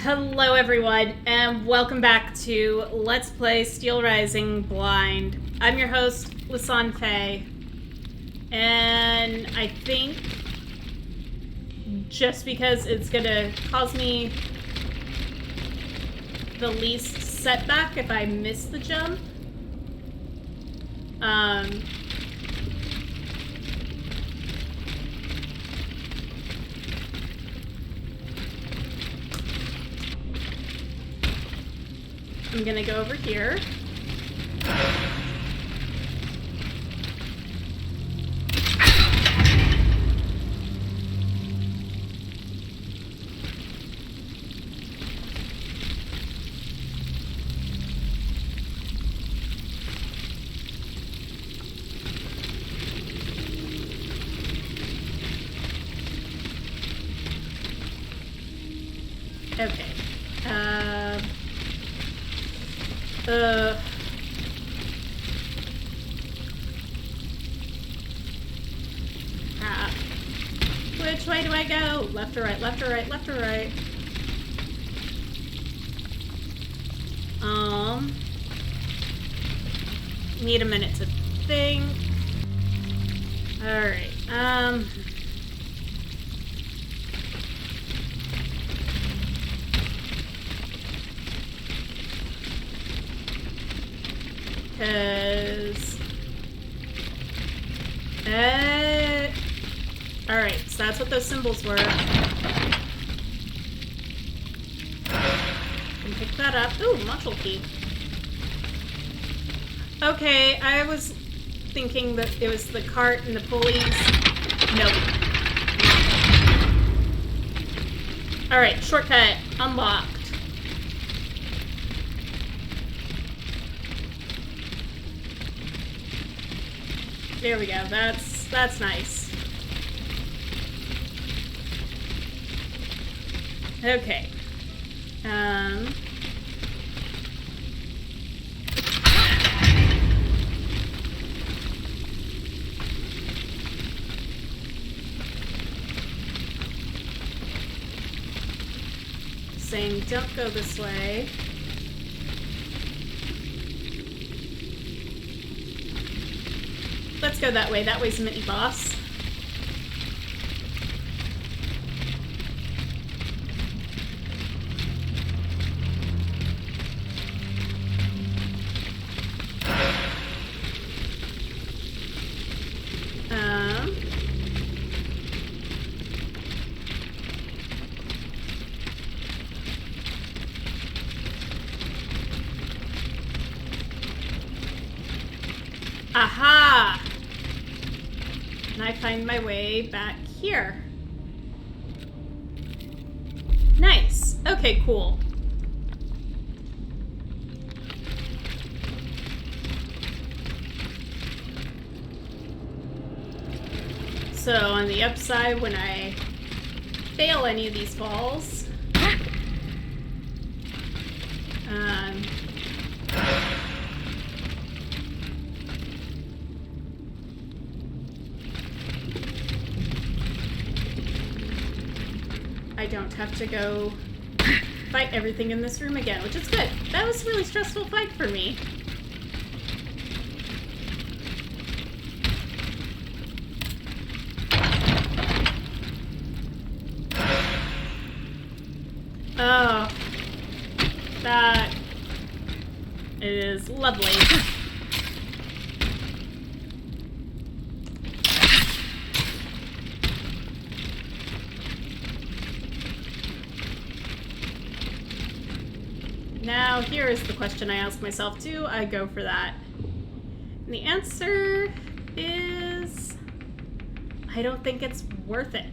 Hello everyone, and welcome back to Let's Play Steelrising Blind. I'm your host, Lasan Faye, and I think just because it's gonna cause me the least setback if I miss the jump, I'm gonna go over here. Okay. Which way do I go? Left or right, left or right, left or right? Need a minute to think. Alright, because alright, so that's what those symbols were. Can pick that up. Ooh, module key. Okay, I was thinking that it was the cart and the pulleys. Nope. Alright, shortcut unlocked. There we go. That's nice. Okay. Saying don't go this way. Let's go that way. That way's a mini boss. Aha! And I find my way back here. Nice. Okay, cool. So on the upside, when I fail any of these falls, I don't have to go fight everything in this room again, which is good. That was a really stressful fight for me. Oh, that is lovely. Now, here is the question I ask myself, do I go for that? And the answer is, I don't think it's worth it.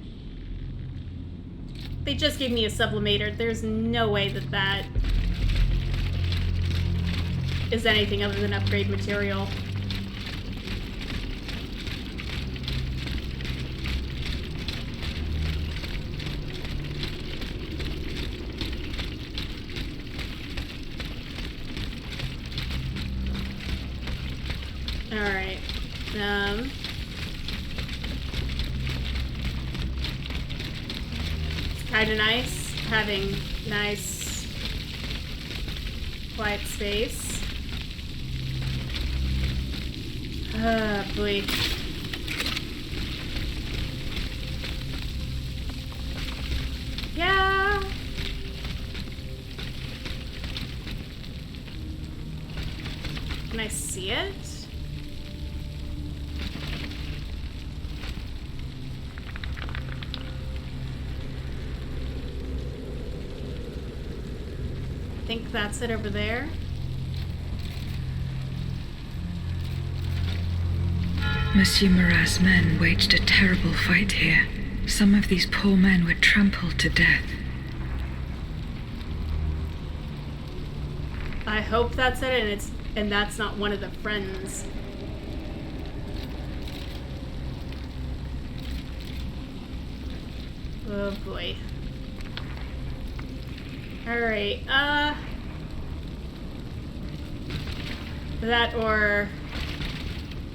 They just gave me a sublimator. There's no way that that is anything other than upgrade material. Alright. It's kind of nice having nice quiet space. Ah, boy. Yeah. Can I see it? I think that's it over there. Monsieur Marat's men waged a terrible fight here. Some of these poor men were trampled to death. I hope that's it, and that's not one of the friends. Oh boy. Alright,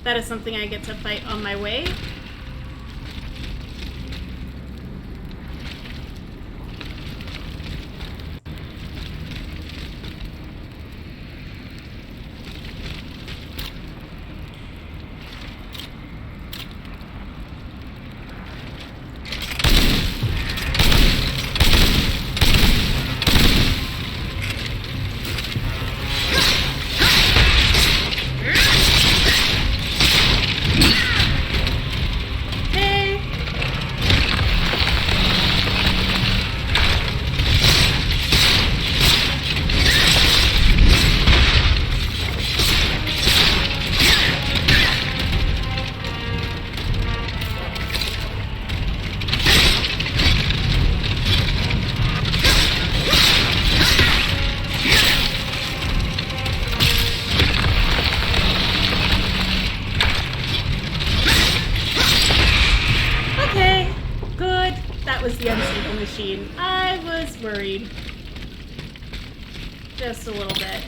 that is something I get to fight on my way. Was the unstable machine. I was worried. Just a little bit.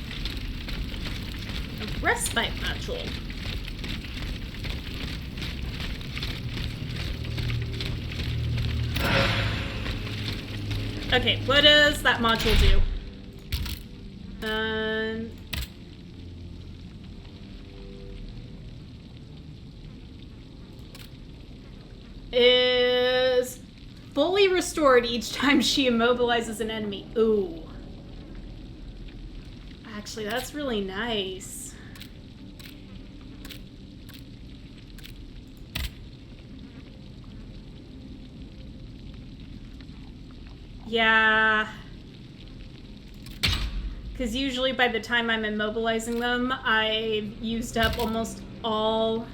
A respite module. Okay, what does that module do? Is fully restored each time she immobilizes an enemy. Ooh. Actually, that's really nice. Yeah. Because usually by the time I'm immobilizing them, I've used up almost all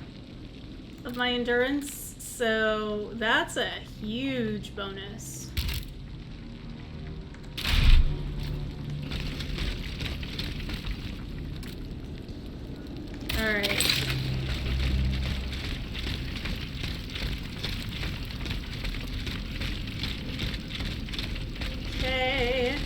of my endurance. So that's a huge bonus. All right. Okay.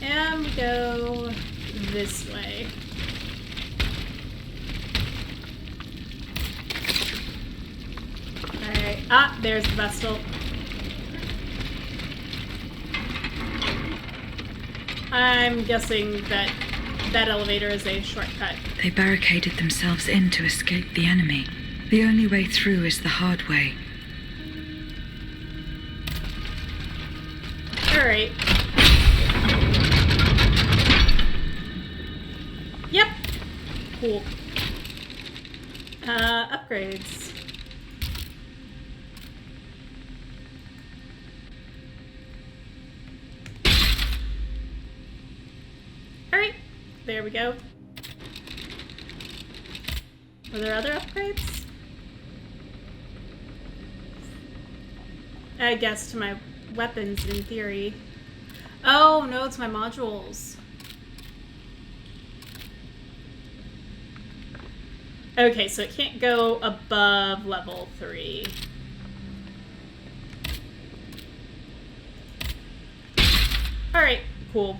And we go this way. Alright. Ah, there's the Vestal. I'm guessing that that elevator is a shortcut. They barricaded themselves in to escape the enemy. The only way through is the hard way. Alright. Yep. Cool. Upgrades. Alright. There we go. Are there other upgrades? I guess to my weapons in theory. Oh, no, it's my modules. Okay, so it can't go above level 3. Alright, cool.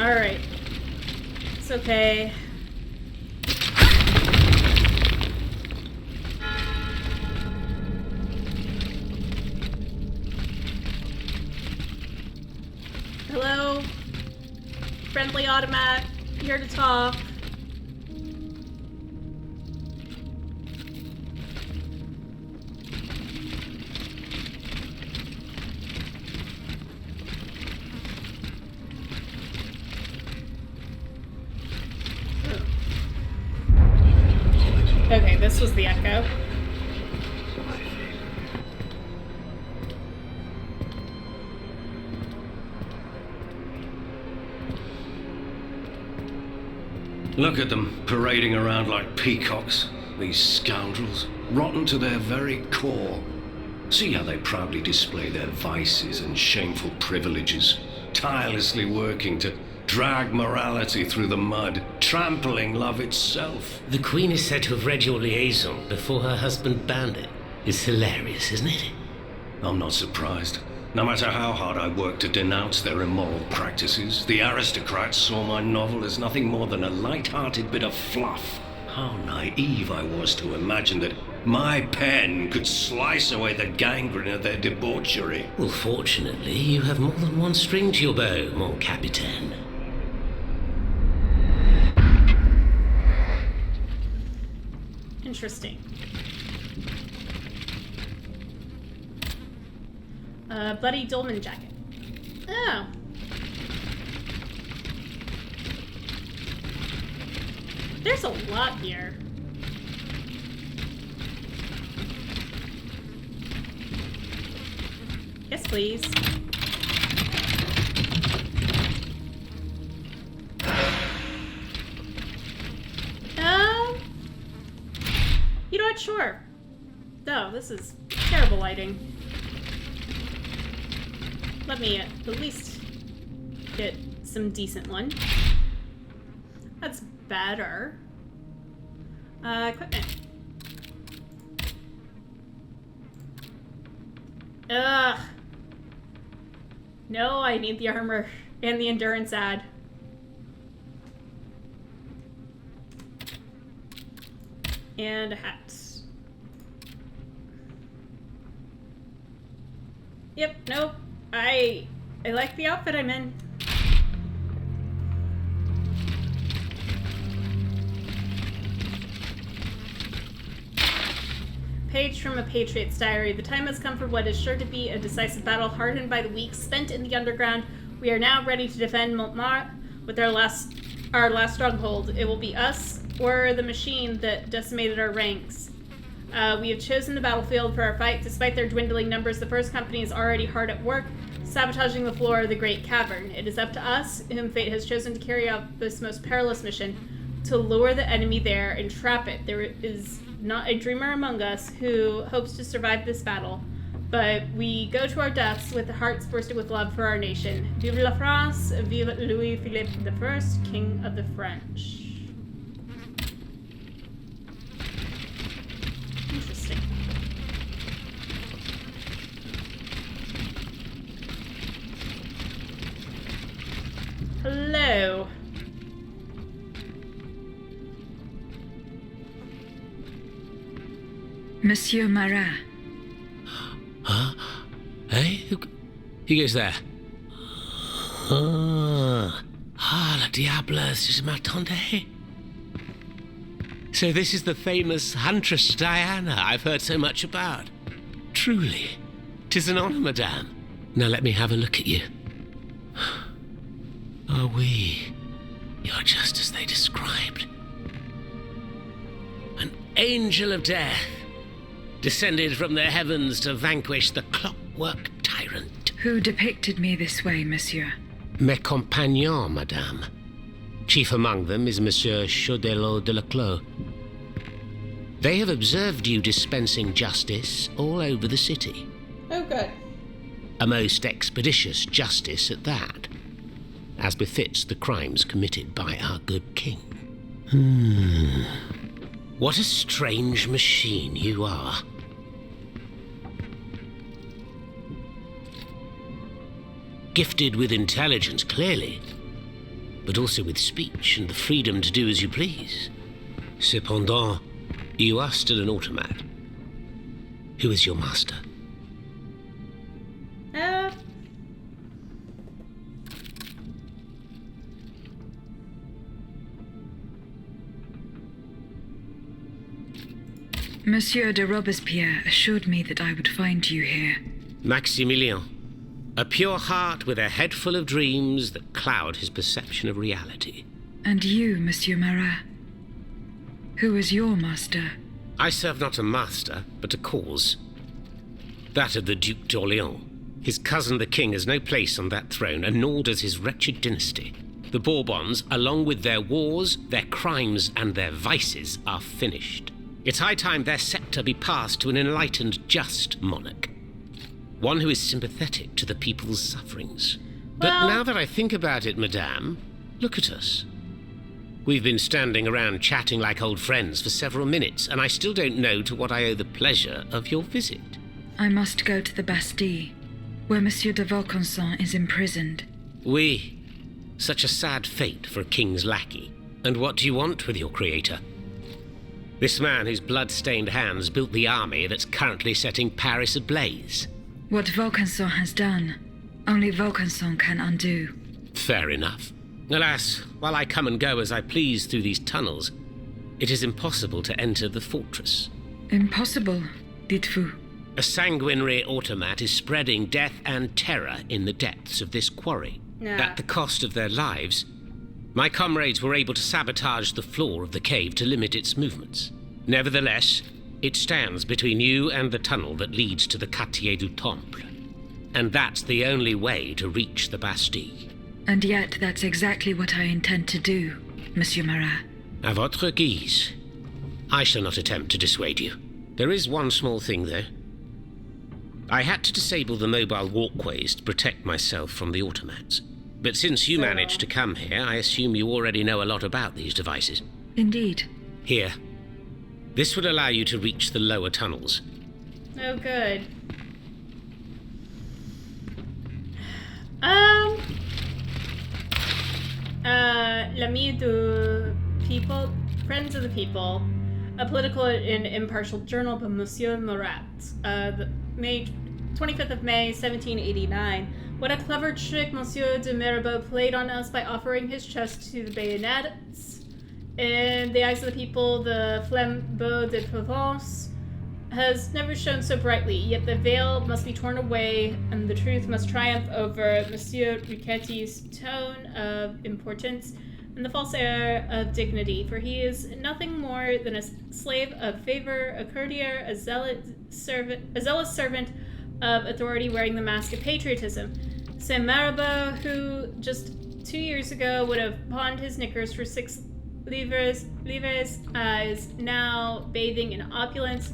Alright. It's okay. Hello? Friendly automat. Here to talk. Okay, this was the echo. Look at them, parading around like peacocks. These scoundrels, rotten to their very core. See how they proudly display their vices and shameful privileges, tirelessly working to drag morality through the mud, trampling love itself. The Queen is said to have read your liaison before her husband banned it. It's hilarious, isn't it? I'm not surprised. No matter how hard I work to denounce their immoral practices, the aristocrats saw my novel as nothing more than a light-hearted bit of fluff. How naive I was to imagine that my pen could slice away the gangrene of their debauchery. Well, fortunately, you have more than one string to your bow, mon capitaine. Interesting. Bloody dolman jacket. Oh. There's a lot here. Yes, please. You know what? Sure. No, this is terrible lighting. Let me at least get some decent one. That's better. Equipment. Ugh. No, I need the armor and the endurance ad. And a hat. Yep, nope. I like the outfit I'm in. Page from a Patriot's diary. The time has come for what is sure to be a decisive battle, hardened by the weeks spent in the underground. We are now ready to defend Montmartre with our last stronghold. It will be us or the machine that decimated our ranks. We have chosen the battlefield for our fight. Despite their dwindling numbers, the First Company is already hard at work, sabotaging the floor of the Great Cavern. It is up to us, whom fate has chosen to carry out this most perilous mission, to lure the enemy there and trap it. There is not a dreamer among us who hopes to survive this battle, but we go to our deaths with hearts bursting with love for our nation. Vive la France, vive Louis Philippe I, King of the French. Interesting. Hello. Monsieur Marat. Huh? Hey? Who goes there? La diable, je m'attendais. So this is the famous Huntress Diana I've heard so much about. Truly, 'tis an honor, madame. Now let me have a look at you. Oh, you're just as they described. An angel of death, descended from the heavens to vanquish the clockwork tyrant. Who depicted me this way, monsieur? Mes compagnons, madame. Chief among them is Monsieur Chaudelot de Leclos. They have observed you dispensing justice all over the city. Oh, good. A most expeditious justice at that, as befits the crimes committed by our good king. What a strange machine you are. Gifted with intelligence, clearly. but also with speech and the freedom to do as you please. Cependant, you are still an automat. Who is your master? Monsieur de Robespierre assured me that I would find you here. Maximilien. A pure heart with a head full of dreams that cloud his perception of reality. And you, Monsieur Marat? Who is your master? I serve not a master, but a cause. That of the Duc d'Orléans. His cousin the king has no place on that throne, and nor does his wretched dynasty. The Bourbons, along with their wars, their crimes, and their vices, are finished. It's high time their sceptre be passed to an enlightened, just monarch. One who is sympathetic to the people's sufferings. But now that I think about it, madame, look at us. We've been standing around chatting like old friends for several minutes, and I still don't know to what I owe the pleasure of your visit. I must go to the Bastille, where Monsieur de Vaucanson is imprisoned. Oui. Such a sad fate for a king's lackey. And what do you want with your creator? This man whose blood-stained hands built the army that's currently setting Paris ablaze. What Vaucanson has done, only Vaucanson can undo. Fair enough. Alas, while I come and go as I please through these tunnels, it is impossible to enter the fortress. Impossible, dites-vous? A sanguinary automat is spreading death and terror in the depths of this quarry. At the cost of their lives, my comrades were able to sabotage the floor of the cave to limit its movements. Nevertheless, it stands between you and the tunnel that leads to the Quartier du Temple. And that's the only way to reach the Bastille. And yet that's exactly what I intend to do, Monsieur Marat. À votre guise. I shall not attempt to dissuade you. There is one small thing, though. I had to disable the mobile walkways to protect myself from the automats. But since you managed to come here, I assume you already know a lot about these devices. Indeed. Here. This would allow you to reach the lower tunnels. Oh, good. L'ami du people, Friends of the People, a political and impartial journal by Monsieur Marat, the 25th of May, 1789. What a clever trick Monsieur de Mirabeau played on us by offering his chest to the bayonets. In the eyes of the people, the Flambeau de Provence has never shone so brightly, yet the veil must be torn away, and the truth must triumph over Monsieur Riquetti's tone of importance and the false air of dignity, for he is nothing more than a slave of favor, a courtier, a zealous servant of authority wearing the mask of patriotism. Saint Marabeau, who just 2 years ago would have pawned his knickers for 6 livres, is now bathing in opulence.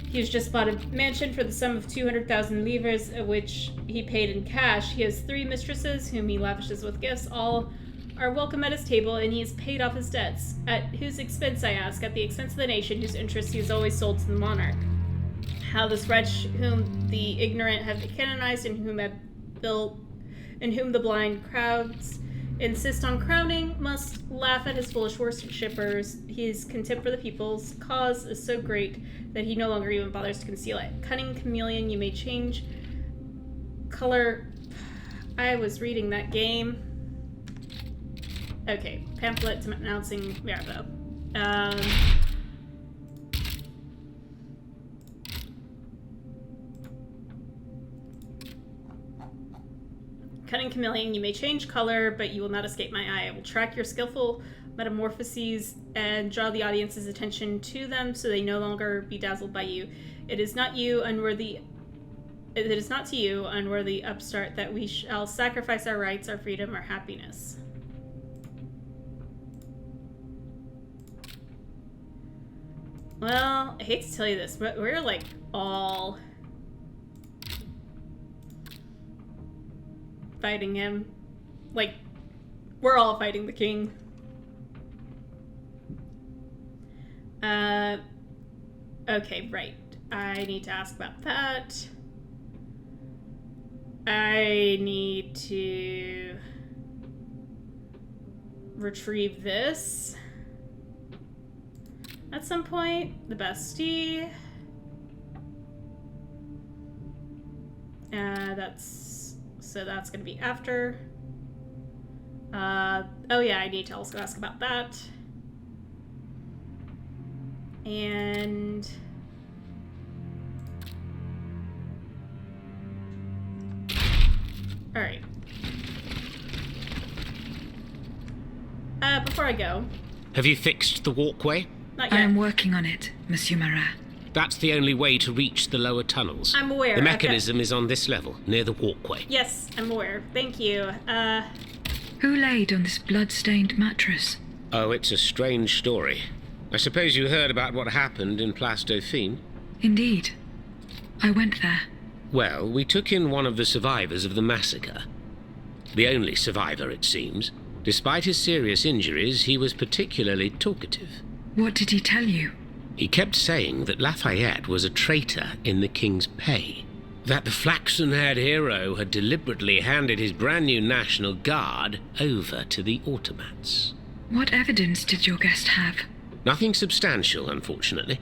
He has just bought a mansion for the sum of 200,000 livres, which he paid in cash. He has 3 mistresses whom he lavishes with gifts. All are welcome at his table, and he has paid off his debts. At whose expense, I ask? At the expense of the nation, whose interests he has always sold to the monarch. How this wretch, whom the ignorant have canonized and whom the blind crowds insist on crowning, must laugh at his foolish worshippers. His contempt for the people's cause is so great that he no longer even bothers to conceal it. Cunning chameleon, you may change color. I was reading that game. Okay, pamphlet announcing Mirabeau. Cunning chameleon, you may change color, but you will not escape my eye. I will track your skillful metamorphoses and draw the audience's attention to them so they no longer be dazzled by you. It is not to you, unworthy upstart, that we shall sacrifice our rights, our freedom, our happiness. Well, I hate to tell you this, but we're like all fighting him. Like, we're all fighting the king. Okay, right. I need to ask about that. I need to... retrieve this at some point. The Bastille. That's gonna be after. Oh yeah, I need to also ask about that. And all right. Before I go. Have you fixed the walkway? Not I yet. am working on it, Monsieur Marat. That's the only way to reach the lower tunnels. I'm aware. The Okay. mechanism is on this level, near the walkway. Yes, I'm aware. Thank you. Who laid on this blood-stained mattress? Oh, it's a strange story. I suppose you heard about what happened in Place Dauphine? Indeed. I went there. Well, we took in one of the survivors of the massacre. The only survivor, it seems. Despite his serious injuries, he was particularly talkative. What did he tell you? He kept saying that Lafayette was a traitor in the king's pay. That the flaxen-haired hero had deliberately handed his brand new National Guard over to the automats. What evidence did your guest have? Nothing substantial, unfortunately.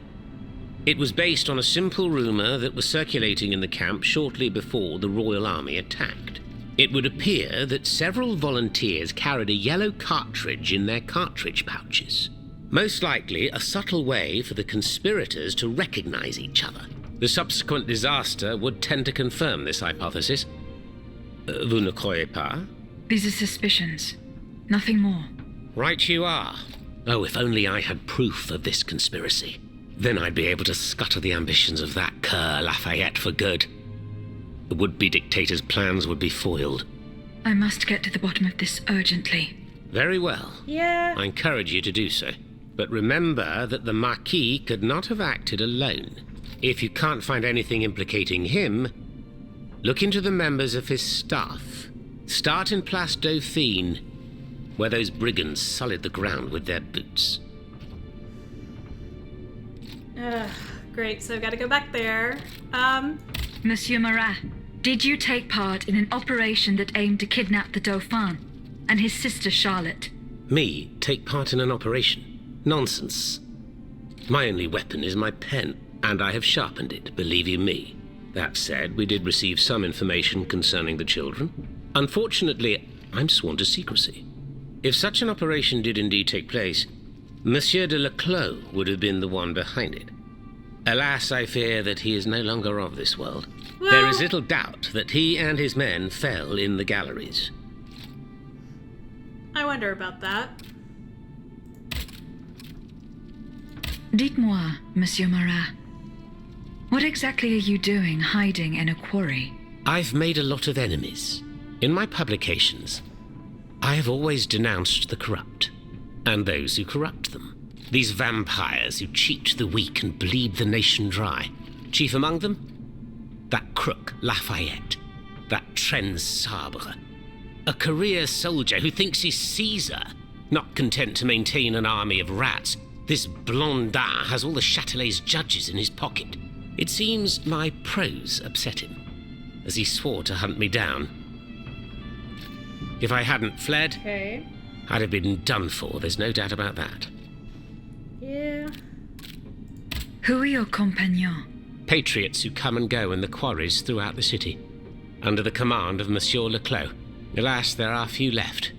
It was based on a simple rumor that was circulating in the camp shortly before the Royal Army attacked. It would appear that several volunteers carried a yellow cartridge in their cartridge pouches. Most likely a subtle way for the conspirators to recognize each other. The subsequent disaster would tend to confirm this hypothesis. Vous ne croyez pas? These are suspicions. Nothing more. Right you are. Oh, if only I had proof of this conspiracy. Then I'd be able to scutter the ambitions of that cur Lafayette for good. The would-be dictator's plans would be foiled. I must get to the bottom of this urgently. Very well. yeah. I encourage you to do so. But remember that the Marquis could not have acted alone. If you can't find anything implicating him, look into the members of his staff. Start in Place Dauphine, where those brigands sullied the ground with their boots. Great, so I've got to go back there. Monsieur Marat, did you take part in an operation that aimed to kidnap the Dauphin and his sister Charlotte? Me take part in an operation? Nonsense. My only weapon is my pen, and I have sharpened it, believe you me. That said, we did receive some information concerning the children. Unfortunately, I'm sworn to secrecy. If such an operation did indeed take place, Monsieur de Leclos would have been the one behind it. Alas, I fear that he is no longer of this world. Well, There is little doubt that he and his men fell in the galleries. I wonder about that. Dites-moi, Monsieur Marat, what exactly are you doing hiding in a quarry? I've made a lot of enemies. In my publications, I have always denounced the corrupt, and those who corrupt them. These vampires who cheat the weak and bleed the nation dry. Chief among them? That crook Lafayette. That Trenz Sabre. A career soldier who thinks he's Caesar. Not content to maintain an army of rats, this Blondin has all the Châtelet's judges in his pocket. It seems my prose upset him, as he swore to hunt me down. If I hadn't fled, Okay. I'd have been done for, there's no doubt about that. Yeah. Who are your compagnons? Patriots who come and go in the quarries throughout the city, under the command of Monsieur Leclos. Alas, there are few left.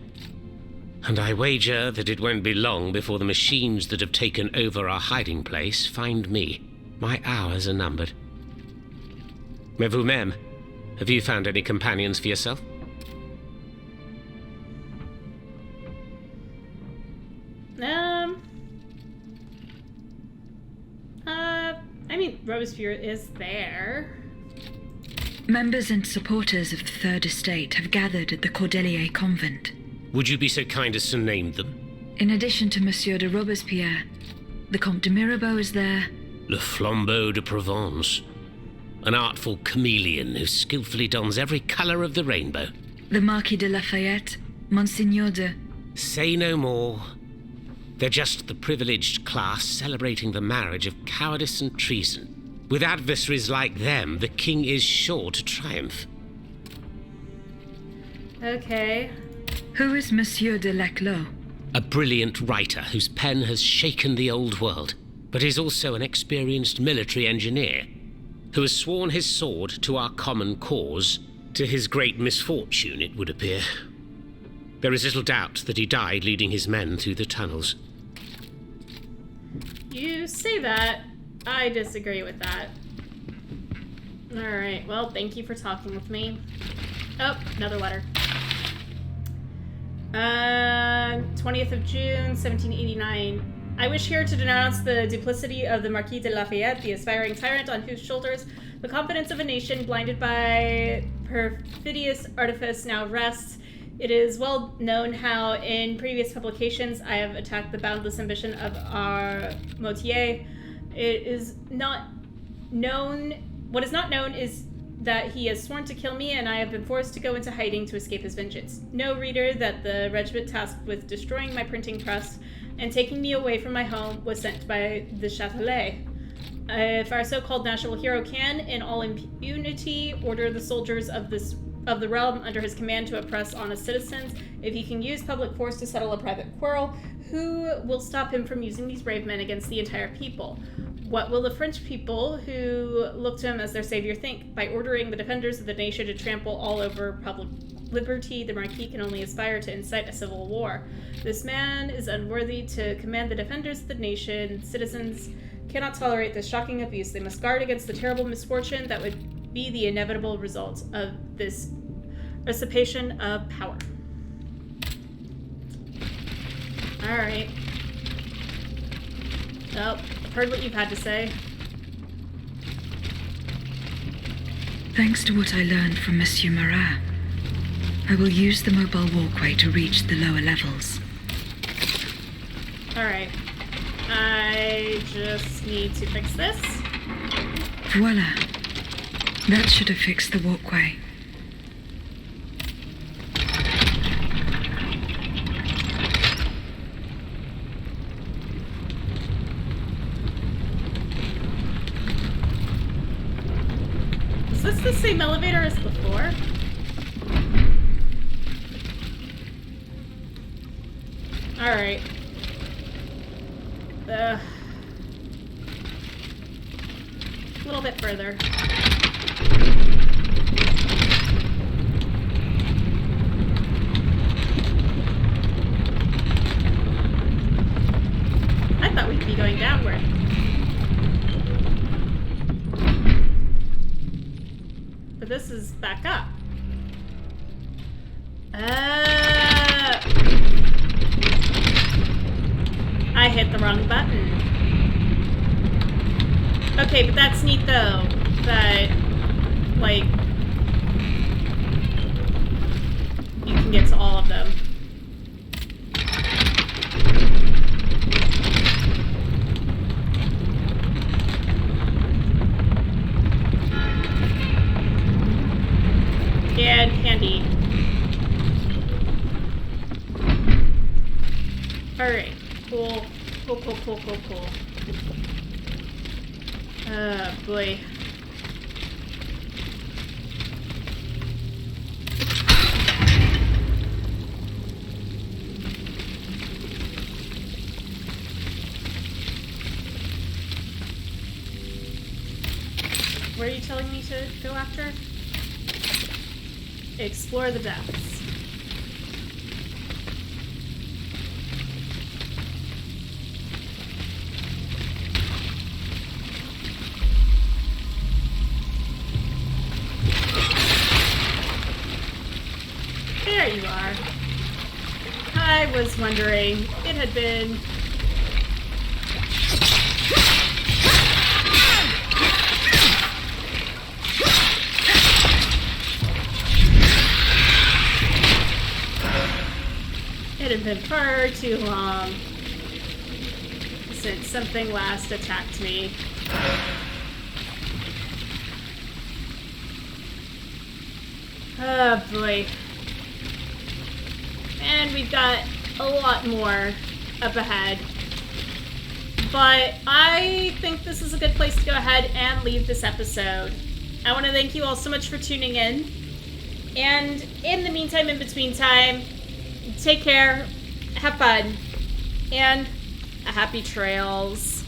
And I wager that it won't be long before the machines that have taken over our hiding place find me. My hours are numbered. Mais vous-même, have you found any companions for yourself? I mean, Robespierre is there. Members and supporters of the Third Estate have gathered at the Cordelier convent. Would you be so kind as to name them? In addition to Monsieur de Robespierre, the Comte de Mirabeau is there. Le Flambeau de Provence. An artful chameleon who skillfully dons every colour of the rainbow. The Marquis de Lafayette, Monseigneur de... Say no more. They're just the privileged class celebrating the marriage of cowardice and treason. With adversaries like them, the king is sure to triumph. Okay. Who is Monsieur de Leclos? A brilliant writer whose pen has shaken the old world, but is also an experienced military engineer who has sworn his sword to our common cause, to his great misfortune, it would appear. There is little doubt that he died leading his men through the tunnels. You say that. I disagree with that. Alright, well, thank you for talking with me. Oh, another letter. 20th of June, 1789. I wish here to denounce the duplicity of the Marquis de Lafayette, the aspiring tyrant on whose shoulders the confidence of a nation blinded by perfidious artifice now rests. It is well known how, in previous publications, I have attacked the boundless ambition of our Motier. It is not known. What is not known is that he has sworn to kill me, and I have been forced to go into hiding to escape his vengeance. Know, reader, that the regiment tasked with destroying my printing press and taking me away from my home was sent by the Châtelet. If our so-called national hero can, in all impunity, order the soldiers of the realm under his command to oppress honest citizens, if he can use public force to settle a private quarrel, who will stop him from using these brave men against the entire people? What will the French people, who look to him as their savior, think? By ordering the defenders of the nation to trample all over public liberty, the Marquis can only aspire to incite a civil war. This man is unworthy to command the defenders of the nation. Citizens cannot tolerate this shocking abuse. They must guard against the terrible misfortune that would be the inevitable result of this usurpation of power. Alright. Oh, I've heard what you've had to say. Thanks to what I learned from Monsieur Marat, I will use the mobile walkway to reach the lower levels. Alright. I just need to fix this. Voila. That should have fixed the walkway. Is this the same elevator as before? Alright. A little bit further. I thought we'd be going downward. But this is back up. I hit the wrong button. Okay, but that's neat though. That, like, you can get to all of them. And handy. Alright. Cool. Cool. Oh, boy. Where are you telling me to go after? Explore the depths. There you are. I was wondering. It had been... It had been far too long since something last attacked me. Oh boy. And we've got a lot more up ahead. But I think this is a good place to go ahead and leave this episode. I want to thank you all so much for tuning in. And in the meantime, in between time, take care. have fun. And a happy trails.